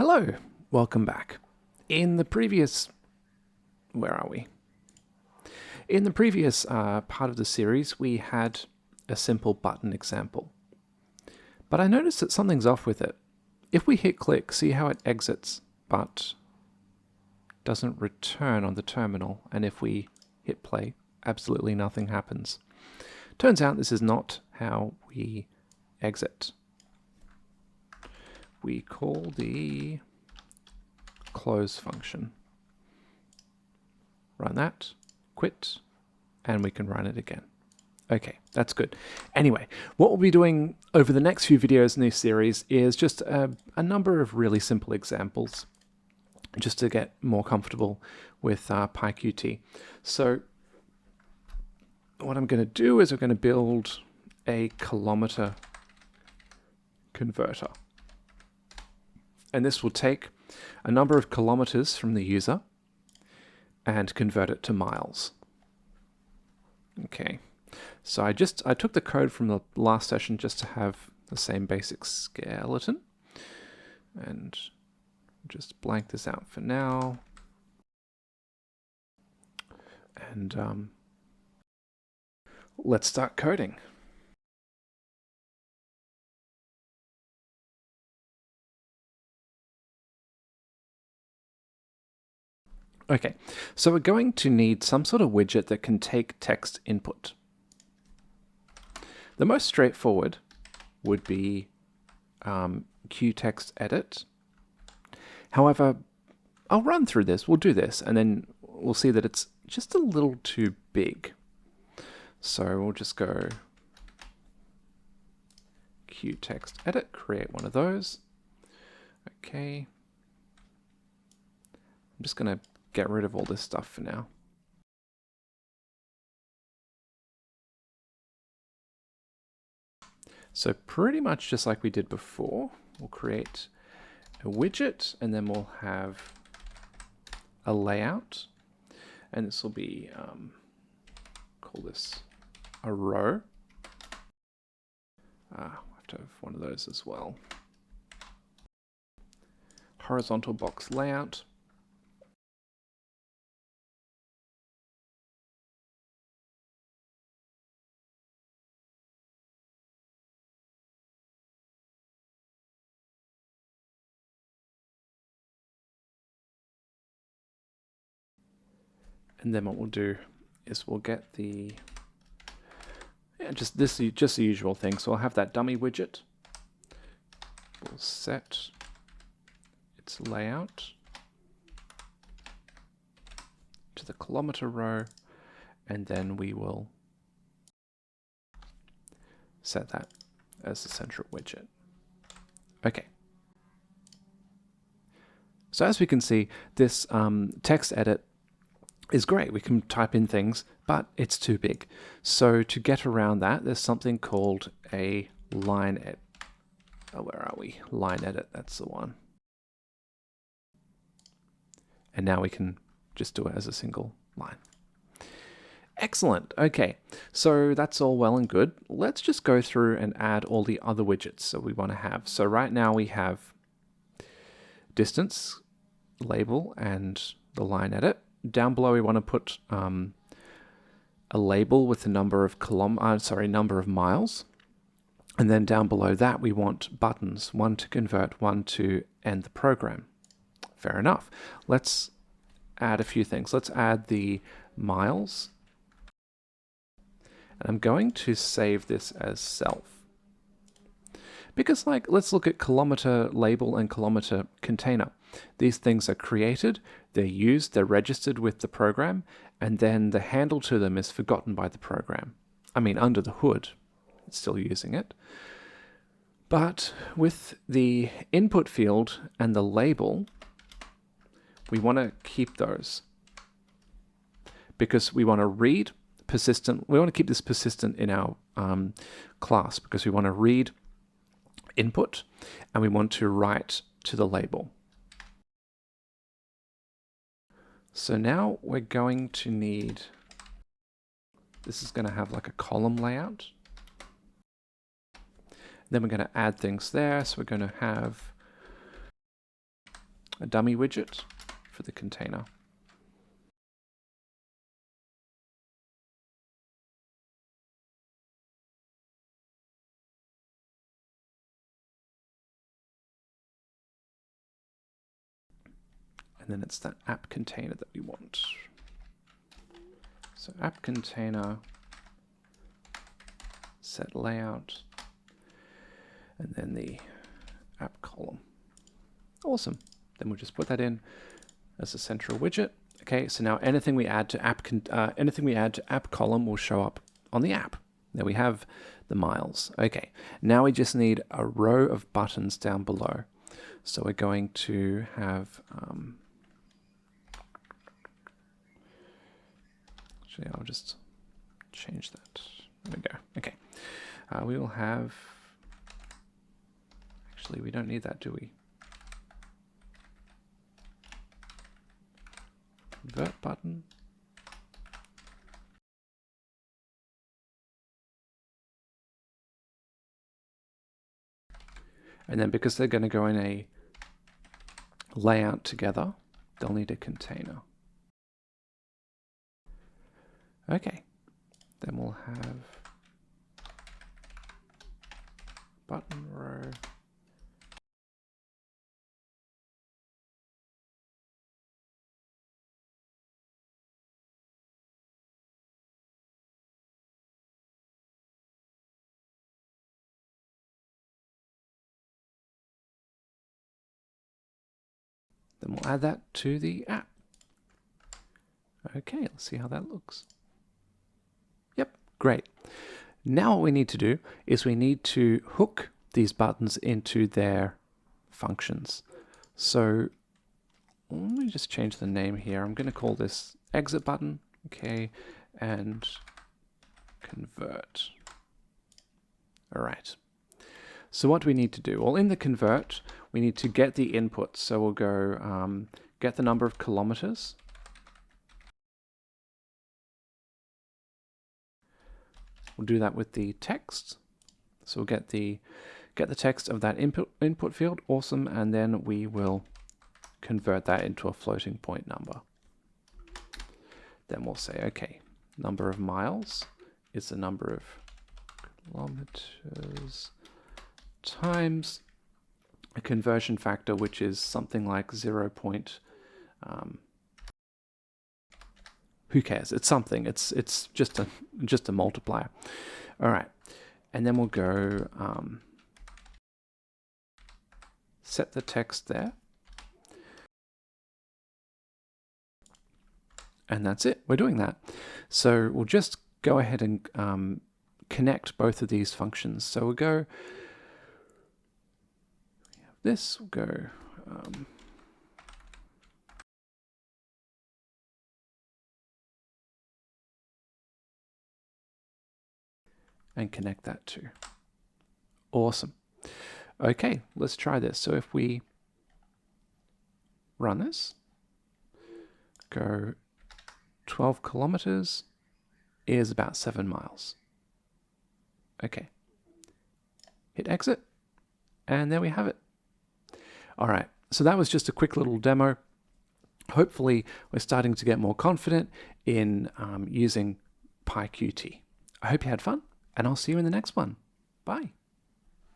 Hello, welcome back. In the previous, where are we? In the previous part of the series, we had a simple button example. But I noticed that something's off with it. If we hit click, see how it exits, but doesn't return on the terminal. And if we hit play, absolutely nothing happens. Turns out this is not how we exit. We call the close function. Run that, quit, and we can run it again. Okay, that's good. Anyway, what we'll be doing over the next few videos in this series is just a number of really simple examples, just to get more comfortable with PyQt. So what I'm going to do is we're going to build a kilometer converter. And this will take a number of kilometers from the user and convert it to miles. Okay, so I took the code from the last session just to have the same basic skeleton, and just blank this out for now. And let's start coding. Okay, so we're going to need some sort of widget that can take text input. The most straightforward would be QTextEdit. However, I'll run through this, we'll do this, and then we'll see that it's just a little too big. So we'll just go QTextEdit, create one of those. Okay. I'm just going to get rid of all this stuff for now. So pretty much just like we did before, we'll create a widget and then we'll have a layout, and this will be, call this a row. I have to have one of those as well. Horizontal box layout. And then what we'll do is we'll get the just the usual thing. So I'll have that dummy widget. We'll set its layout to the kilometer row, and then we will set that as the central widget. Okay. So as we can see, this text edit is great. We can type in things, but it's too big. So to get around that, there's something called a line edit. Oh, where are we? Line edit, that's the one. And now we can just do it as a single line. Excellent. Okay, so that's all well and good. Let's just go through and add all the other widgets that we want to have. So right now we have distance, label, and the line edit. Down below we want to put a label with the number of number of miles, and then down below that we want buttons, one to convert, one to end the program. Fair enough. Let's add a few things. Let's add the miles, and I'm going to save this as self. Because let's look at kilometer label and kilometer container. These things are created, they're used, they're registered with the program, and then the handle to them is forgotten by the program. I mean, under the hood, it's still using it. But with the input field and the label, we want to keep those because we want to read persistent. We want to keep this persistent in our class because we want to read input and we want to write to the label. So now we're going to need, this is going to have like a column layout. Then we're going to add things there. So we're going to have a dummy widget for the container. And then it's that app container that we want. So app container, set layout, and then the app column. Awesome. Then we'll just put that in as a central widget. Okay, so now anything we add to app column will show up on the app. There we have the miles. Okay, now we just need a row of buttons down below. So we're going to have actually, I'll just change that. There we go. Okay. We will have... Actually, we don't need that, do we? Convert button. And then because they're going to go in a layout together, they'll need a container. Okay, then we'll have button row. Then we'll add that to the app. Okay, let's see how that looks. Yep, great. Now what we need to do is we need to hook these buttons into their functions. So let me just change the name here. I'm going to call this exit button, okay, and convert. All right. So what do we need to do? Well, in the convert, we need to get the input. So we'll go get the number of kilometers. We'll do that with the text. So we'll get the text of that input field. Awesome. And then we will convert that into a floating point number. Then we'll say, okay, number of miles is the number of kilometers times a conversion factor, which is something like 0. Who cares? It's something. It's just a multiplier. All right, and then we'll go set the text there, and that's it. We're doing that. So we'll just go ahead and connect both of these functions. So we'll go. We have this. We'll go. And connect that too. Awesome. Okay, let's try this. So if we run this, go 12 kilometers is about 7 miles. Okay. Hit exit, and there we have it. All right, so that was just a quick little demo. Hopefully, we're starting to get more confident in using PyQt. I hope you had fun, and I'll see you in the next one. Bye.